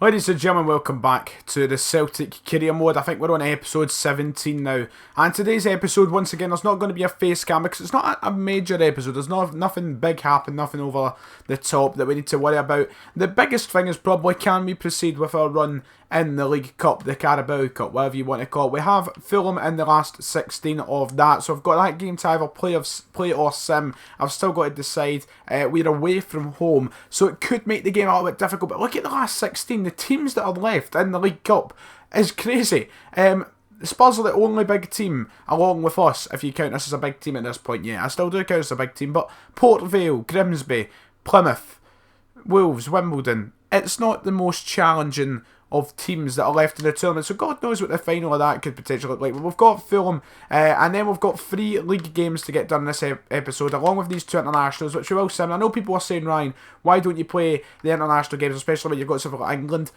Ladies and gentlemen, welcome back to the Celtic career mode. I think we're on episode 17 now. And today's episode, once again, there's not going to be a face cam because it's not a major episode. There's nothing big happen, nothing over the top that we need to worry about. The biggest thing is probably, can we proceed with our run in the League Cup, the Carabao Cup, whatever you want to call it. We have Fulham in the last 16 of that, so I've got that game to either play or sim. I've still got to decide. We're away from home, so it could make the game a little bit difficult, but look at the last 16. The teams that are left in the League Cup is crazy. Spurs are the only big team, along with us, if you count us as a big team at this point. Yeah, I still do count us as a big team, but Port Vale, Grimsby, Plymouth, Wolves, Wimbledon, it's not the most challenging of teams that are left in the tournament, so God knows what the final of that could potentially look like. But we've got Fulham, and then we've got 3 league games to get done in this episode, along with these 2 internationals, which we will sim. I know people are saying, Ryan, why don't you play the international games, especially when you've got something like England?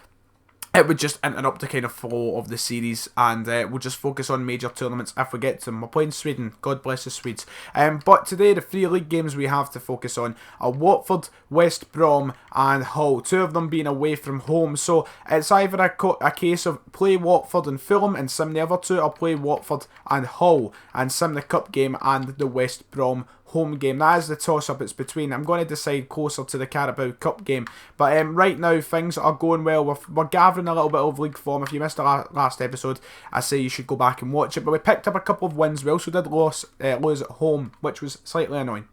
It would just interrupt the kind of flow of the series, and we'll just focus on major tournaments if we get to them. We're playing Sweden, God bless the Swedes. But today, the 3 league games we have to focus on are Watford, West Brom and Hull, 2 of them being away from home. So it's either a case of play Watford and Fulham and sim the other 2, or play Watford and Hull and sim the cup game and the West Brom home game. That is the toss-up it's between. I'm going to decide closer to the Carabao Cup game. But right now, things are going well. We're gathering a little bit of league form. If you missed the last episode, I say you should go back and watch it. But we picked up a couple of wins. We also did lose at home, which was slightly annoying.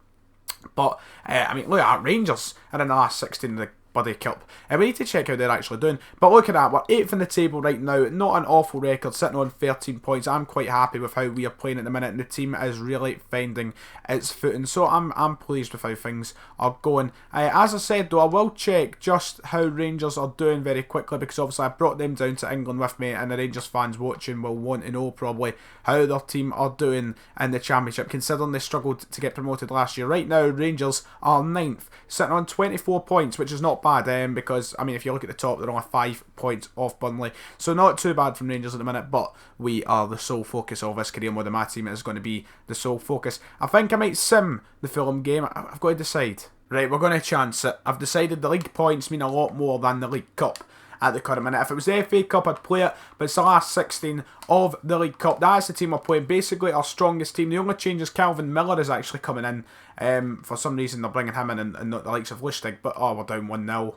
But, I mean, look at Rangers are in the last 16 of the Buddy Cup. We need to check how they're actually doing. But look at that, we're 8th in the table right now. Not an awful record, sitting on 13 points. I'm quite happy with how we are playing at the minute, and the team is really finding its footing. So I'm pleased with how things are going. As I said though, I will check just how Rangers are doing very quickly, because obviously I brought them down to England with me, and the Rangers fans watching will want to know probably how their team are doing in the Championship, considering they struggled to get promoted last year. Right now, Rangers are 9th, sitting on 24 points, which is not bad, because, I mean, if you look at the top, they're only 5 points off Burnley, so not too bad from Rangers at the minute, but we are the sole focus of this career mode, and my team is going to be the sole focus. I think I might sim the Fulham game. I've got to decide. Right, we're going to chance it. I've decided the league points mean a lot more than the League Cup at the current minute. If it was the FA Cup, I'd play it, but it's the last 16 of the League Cup. That's the team we're playing. Basically, our strongest team. The only change is Calvin Miller is actually coming in. For some reason, they're bringing him in and not the likes of Lustig, but we're down 1-0.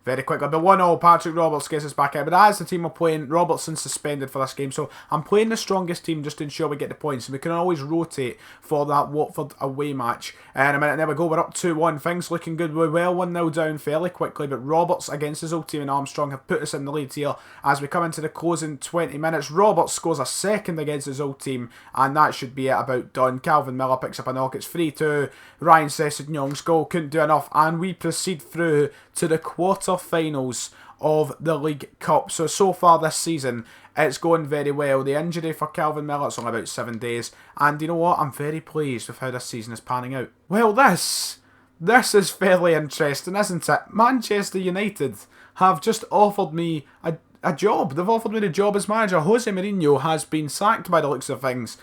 Very quickly, but 1-0, Patrick Roberts gets us back out. But that is the team we're playing. Robertson's suspended for this game, so I'm playing the strongest team just to ensure we get the points, and we can always rotate for that Watford away match. And a minute, there we go, we're up 2-1. Things looking good. We're well 1-0 down fairly quickly, but Roberts against his old team in Armstrong have put us in the lead here as we come into the closing 20 minutes. Roberts scores a second against his old team, and that should be it about done. Calvin Miller picks up a knock. It's 3-2. Ryan Sessegnon goal couldn't do enough, and we proceed through to the quarter-finals of the League Cup. So far this season, it's going very well. The injury for Calvin Miller, it's only about 7 days, and you know what? I'm very pleased with how this season is panning out. Well, this is fairly interesting, isn't it? Manchester United have just offered me a job. They've offered me the job as manager. Jose Mourinho has been sacked by the looks of things.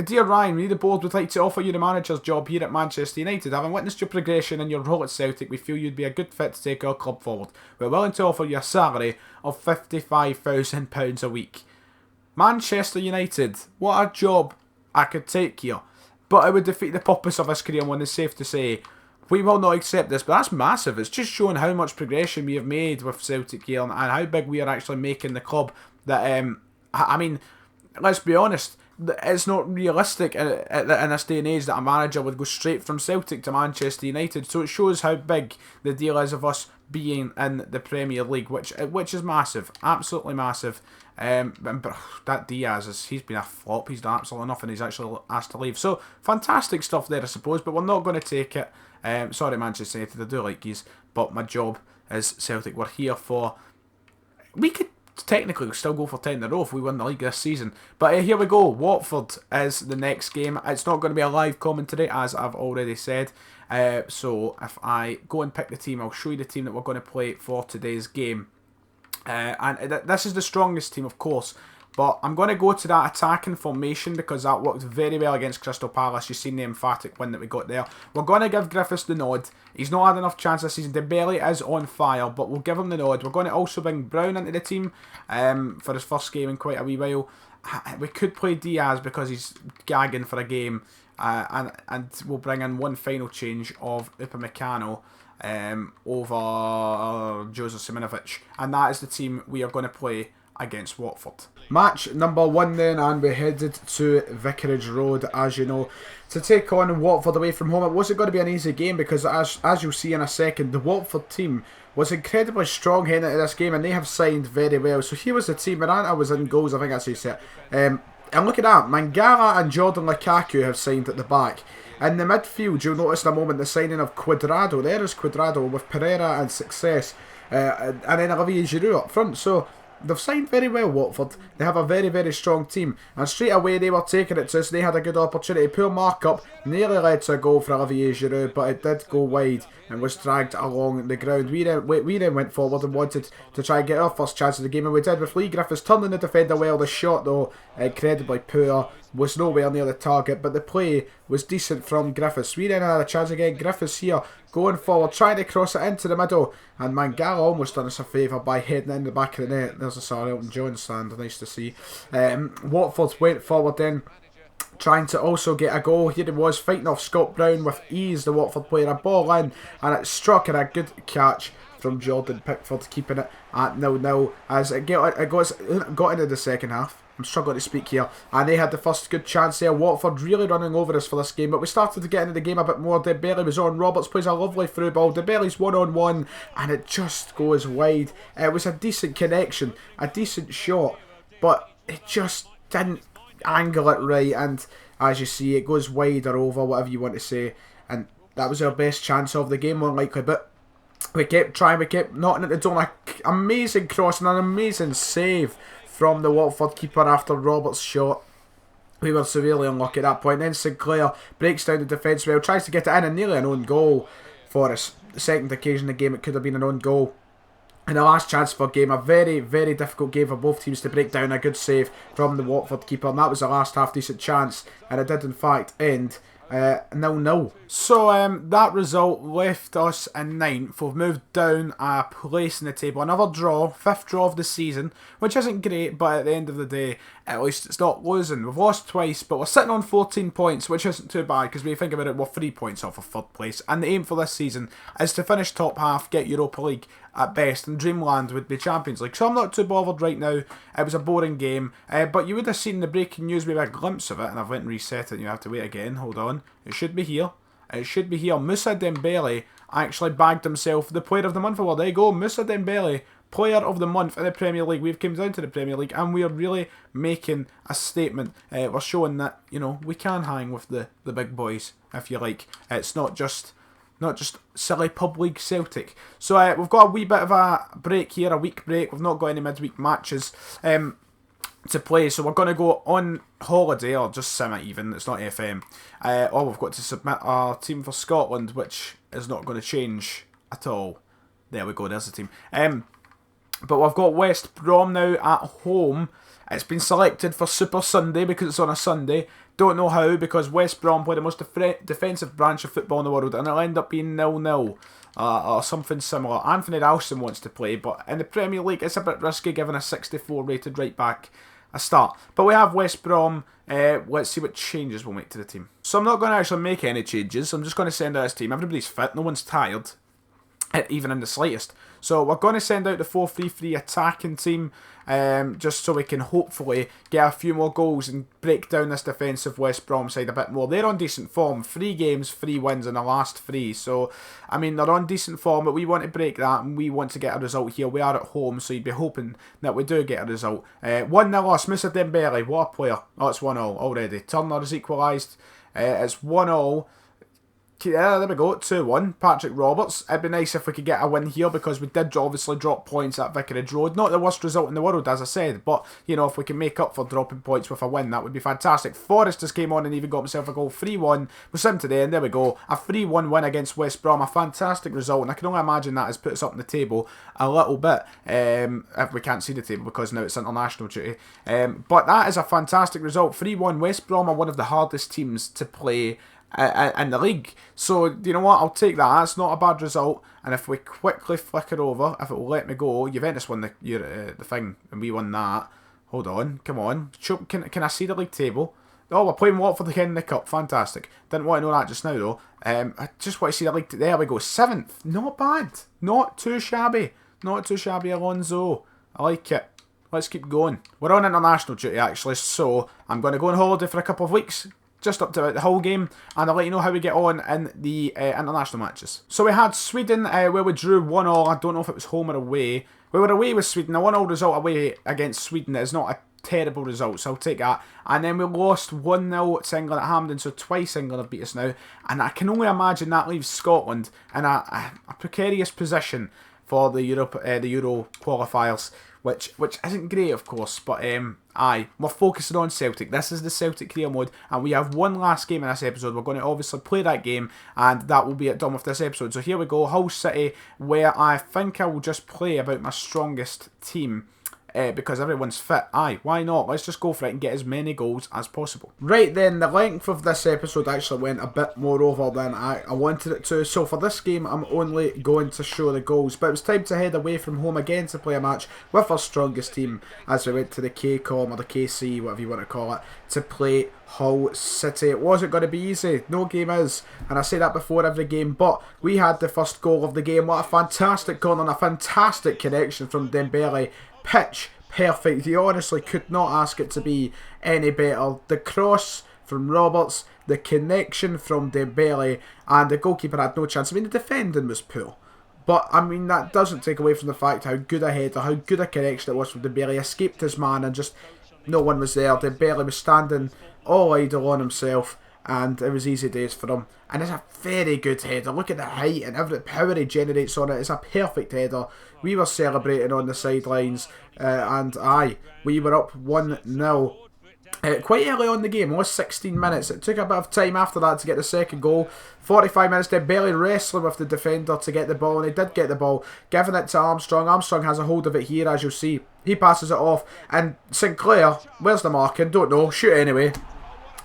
Dear Ryan, we the board would like to offer you the manager's job here at Manchester United. Having witnessed your progression in your role at Celtic, we feel you'd be a good fit to take our club forward. We're willing to offer you a salary of £55,000 a week. Manchester United, what a job I could take here. But it would defeat the purpose of this career, and it's safe to say we will not accept this. But that's massive. It's just showing how much progression we have made with Celtic here, and how big we are actually making the club. That I mean, let's be honest, it's not realistic in this day and age that a manager would go straight from Celtic to Manchester United. So it shows how big the deal is of us being in the Premier League, which is massive, absolutely massive. But that Diaz, he's been a flop. He's done absolutely nothing. He's actually asked to leave. So fantastic stuff there, I suppose. But we're not going to take it. Sorry, Manchester United, I do like yous, but my job is Celtic. We're here for. We could technically still go for 10 in a row if we win the league this season. But here we go. Watford is the next game. It's not going to be a live commentary, as I've already said. So if I go and pick the team, I'll show you the team that we're going to play for today's game. And this is the strongest team, of course. But I'm going to go to that attacking formation because that worked very well against Crystal Palace. You've seen the emphatic win that we got there. We're going to give Griffiths the nod. He's not had enough chance this season. Dembele is on fire, but we'll give him the nod. We're going to also bring Brown into the team for his first game in quite a wee while. We could play Diaz because he's gagging for a game. And we'll bring in one final change of Upamecano over Joseph Simunovic. And that is the team we are going to play against Watford. Match number 1 then, and we headed to Vicarage Road, as you know, to take on Watford away from home. It wasn't going to be an easy game because, as you'll see in a second, the Watford team was incredibly strong heading into this game, and they have signed very well. So here was the team. Miranda was in goals, I think that's how you say it. And look at that, Mangala and Jordan Lukaku have signed at the back. In the midfield, you'll notice in a moment the signing of Cuadrado. There is Cuadrado with Pereira and Success. And then Olivier Giroud up front. So they've signed very well, Watford. They have a very, very strong team. And straight away they were taking it to us. They had a good opportunity. Poor mark-up. Nearly led to a goal for Olivier Giroud, but it did go wide and was dragged along the ground. We then went forward and wanted to try and get our first chance of the game, and we did with Lee Griffiths turning the defender well. The shot, though, incredibly poor. Was nowhere near the target, but the play was decent from Griffiths. We then had a chance again. Griffiths here going forward, trying to cross it into the middle, and Mangala almost done us a favour by heading in the back of the net. There's a Sir Elton John stand, nice to see. Watford went forward then, trying to also get a goal. Here he was fighting off Scott Brown with ease, the Watford player. A ball in, and it struck, and a good catch from Jordan Pickford, keeping it at 0-0 as it got into the second half. I'm struggling to speak here. And they had the first good chance there. Watford really running over us for this game. But we started to get into the game a bit more. Dembele was on. Roberts plays a lovely through ball. Dembele's one-on-one. And it just goes wide. It was a decent connection. A decent shot. But it just didn't angle it right. And as you see, it goes wide or over, whatever you want to say. And that was our best chance of the game, more likely. But we kept trying. We kept knocking at the door. An amazing cross and an amazing save from the Watford keeper after Roberts' shot. We were severely unlucky at that point. Then Sinclair breaks down the defence well, tries to get it in, and nearly an own goal for us. The second occasion in the game it could have been an own goal. And the last chance for game, a very, very difficult game for both teams to break down. A good save from the Watford keeper, and that was the last half decent chance, and it did in fact end 0-0. So that result left us in 9th. We've moved down a place in the table. Another draw, 5th draw of the season, which isn't great, but at the end of the day, at least it's not losing. We've lost twice, but we're sitting on 14 points, which isn't too bad, because when you think about it, we're 3 points off of 3rd place. And the aim for this season is to finish top half, get Europa League at best, and Dreamland would be Champions League. So I'm not too bothered right now. It was a boring game, but you would have seen the breaking news, maybe a glimpse of it, and I've went and reset it, and you have to wait again. Hold on. It should be here. It should be here. Moussa Dembele actually bagged himself the Player of the Month award. There you go. Moussa Dembele, Player of the Month in the Premier League. We've come down to the Premier League, and we're really making a statement. We're showing that, you know, we can hang with the big boys, if you like. It's not just silly pub league Celtic. So we've got a wee bit of a break here, a week break. We've not got any midweek matches to play, so we're going to go on holiday, or just semi even, it's not FM. Or we've got to submit our team for Scotland, which is not going to change at all. There we go, there's the team. But we've got West Brom now at home. It's been selected for Super Sunday because it's on a Sunday. Don't know how, because West Brom play the most defensive branch of football in the world, and it'll end up being 0-0 or something similar. Anthony Ralston wants to play, but in the Premier League it's a bit risky given a 64 rated right back a start. But we have West Brom. Let's see what changes we'll make to the team. So I'm not going to actually make any changes. I'm just going to send out this team. Everybody's fit. No one's tired, even in the slightest. So we're going to send out the 4-3-3 attacking team, just so we can hopefully get a few more goals and break down this defensive West Brom side a bit more. They're on decent form. 3 games, 3 wins in the last 3. So, I mean, they're on decent form, but we want to break that, and we want to get a result here. We are at home, so you'd be hoping that we do get a result. 1-0 loss. Moussa Dembele, what a player. Oh, it's 1-0 already. Turner has equalised. It's 1-0. Yeah, there we go, 2-1. Patrick Roberts. It'd be nice if we could get a win here because we did obviously drop points at Vicarage Road. Not the worst result in the world, as I said, but, you know, if we can make up for dropping points with a win, that would be fantastic. Forrest just came on and even got himself a goal. 3-1. We're sim today, and there we go. A 3-1 win against West Brom. A fantastic result, and I can only imagine that has put us up in the table a little bit. If we can't see the table because now it's international duty. But that is a fantastic result. 3-1. West Brom are one of the hardest teams to play in the league. So, you know what, I'll take that. That's not a bad result. And if we quickly flicker over, if it will let me go, Juventus won the thing, and we won that. Hold on, come on. Can I see the league table? Oh, we're playing Watford again in the cup. Fantastic. Didn't want to know that just now, though. I just want to see the league. There we go. 7th. Not bad. Not too shabby. Not too shabby, Alonso. I like it. Let's keep going. We're on international duty, actually, so I'm going to go on holiday for a couple of weeks. Just up to the whole game, and I'll let you know how we get on in the international matches. So we had Sweden, where we drew 1-1. I don't know if it was home or away. We were away with Sweden. A 1-1 result away against Sweden is not a terrible result, so I'll take that. And then we lost 1-0 to England at Hampden, so twice England have beat us now. And I can only imagine that leaves Scotland in a precarious position for the Euro qualifiers, which isn't great, of course, but aye, we're focusing on Celtic. This is the Celtic career mode, and we have one last game in this episode. We're going to obviously play that game, and that will be it done with this episode. So here we go, Hull City, where I think I will just play about my strongest team. Because everyone's fit. Aye, why not? Let's just go for it and get as many goals as possible. Right then, the length of this episode actually went a bit more over than I wanted it to. So for this game, I'm only going to show the goals. But it was time to head away from home again to play a match with our strongest team as we went to the KCOM or the KC, whatever you want to call it, to play Hull City. It wasn't going to be easy. No game is. And I say that before every game. But we had the first goal of the game. What a fantastic corner and a fantastic connection from Dembele. Pitch perfect. You honestly could not ask it to be any better. The cross from Roberts, the connection from Dembele, and the goalkeeper had no chance. I mean, the defending was poor. But, I mean, that doesn't take away from the fact how good a header, how good a connection it was from Dembele. Escaped his man and just no one was there. Dembele was standing all idle on himself, and it was easy days for him. And it's a very good header. Look at the height and every power he generates on it. It's a perfect header. We were celebrating on the sidelines, and aye, we were up 1-0. Quite early on the game, almost 16 minutes. It took a bit of time after that to get the second goal. 45 minutes, Dembele wrestling with the defender to get the ball, and he did get the ball, giving it to Armstrong. Armstrong has a hold of it here, as you'll see. He passes it off, and Sinclair, where's the marking? Don't know, shoot anyway.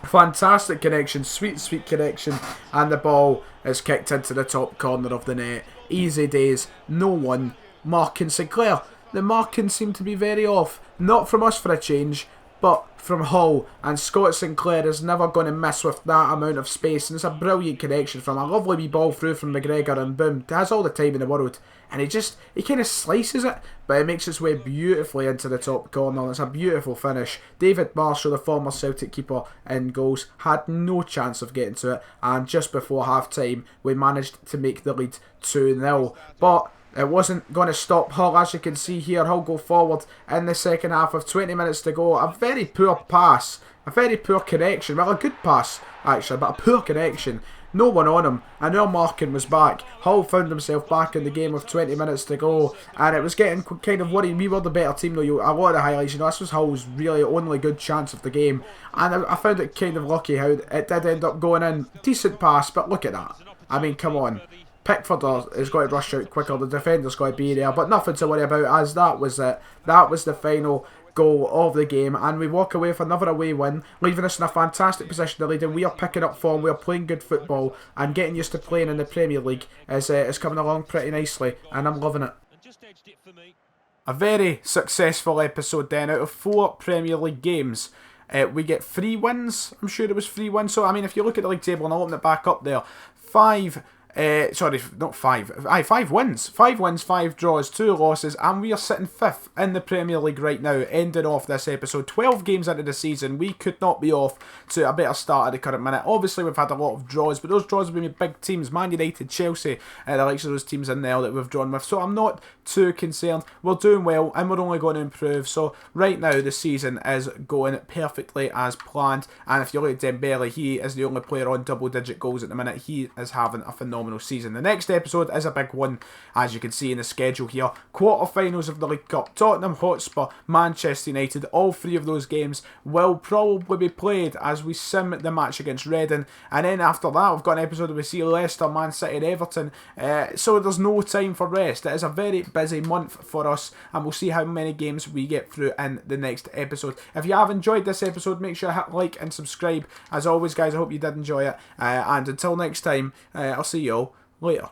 Fantastic connection, sweet connection, and the ball is kicked into the top corner of the net. Easy days, no one marking Sinclair. The marking seemed to be very off, not from us for a change, but from Hull, and Scott Sinclair is never going to miss with that amount of space, and it's a brilliant connection from a lovely wee ball through from McGregor, and boom, he has all the time in the world, and he kind of slices it, but it makes its way beautifully into the top corner, and it's a beautiful finish. David Marshall, the former Celtic keeper in goals, had no chance of getting to it, and just before half time we managed to make the lead 2-0, but it wasn't going to stop Hull. As you can see here, Hull go forward in the second half with 20 minutes to go. A very poor pass, a very poor connection. Well, a good pass actually, but a poor connection. No one on him, and our marking was back. Hull found himself back in the game with 20 minutes to go, and it was getting kind of worrying. We were the better team though. A lot of the highlights, this was Hull's really only good chance of the game, and I found it kind of lucky how it did end up going in. Decent pass, but look at that. I mean, come on. Pickford is going to rush out quicker, the defender's going to be there, but nothing to worry about, as that was it. That was the final goal of the game, and we walk away with another away win, leaving us in a fantastic position to lead, and we are picking up form, we are playing good football, and getting used to playing in the Premier League is coming along pretty nicely, and I'm loving it. A very successful episode then. Out of 4 Premier League games, we get 3 wins. I'm sure it was 3 wins. So, I mean, if you look at the league table, and I'll open it back up there, 5 Sorry, not 5. Aye, 5 wins. 5 wins, 5 draws, 2 losses, and we are sitting 5th in the Premier League right now, ending off this episode. 12 games into the season, we could not be off to a better start at the current minute. Obviously, we've had a lot of draws, but those draws have been with big teams, Man United, Chelsea, the likes of those teams in there that we've drawn with. So I'm not too concerned. We're doing well, and we're only going to improve. So right now, the season is going perfectly as planned. And if you look at Dembele, he is the only player on double-digit goals at the minute. He is having a phenomenal season. The next episode is a big one, as you can see in the schedule here. Quarterfinals of the League Cup, Tottenham Hotspur, Manchester United. All 3 of those games will probably be played as we sim the match against Reading, and then after that we've got an episode where we see Leicester, Man City and Everton. So there's no time for rest. It is a very busy month for us, and we'll see how many games we get through in the next episode. If you have enjoyed this episode, make sure to hit like and subscribe. As always, guys, I hope you did enjoy it, and until next time, I'll see you all later.